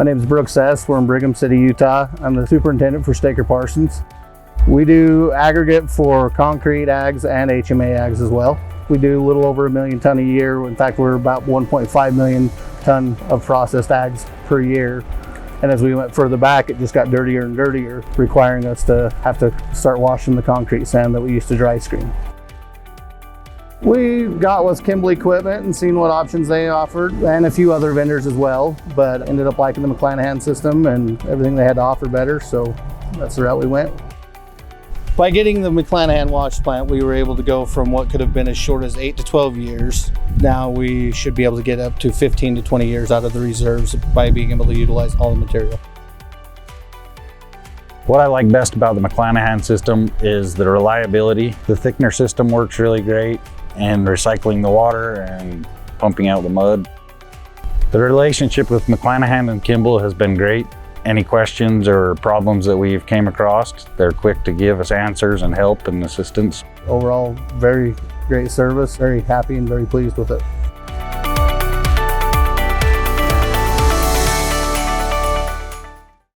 My name is Brooks S. We're in Brigham City, Utah. I'm the superintendent for Thickener Parsons. We do aggregate for concrete ags and HMA ags as well. We do a little over 1 million ton a year. In fact, we're about 1.5 million ton of processed ags per year. And as we went further back, it just got dirtier and dirtier, requiring us to have to start washing the concrete sand that we used to dry screen. We got with Kimball Equipment and seen what options they offered, and a few other vendors as well, but ended up liking the McLanahan system and everything they had to offer better, so that's the route we went. By getting the McLanahan wash plant, we were able to go from what could have been as short as 8 to 12 years. Now we should be able to get up to 15 to 20 years out of the reserves by being able to utilize all the material. What I like best about the McLanahan system is the reliability. The thickener system works really great, and recycling the water and pumping out the mud. The relationship with McLanahan and Kimball has been great. Any questions or problems that we've came across, they're quick to give us answers and help and assistance. Overall, very great service, very happy and very pleased with it.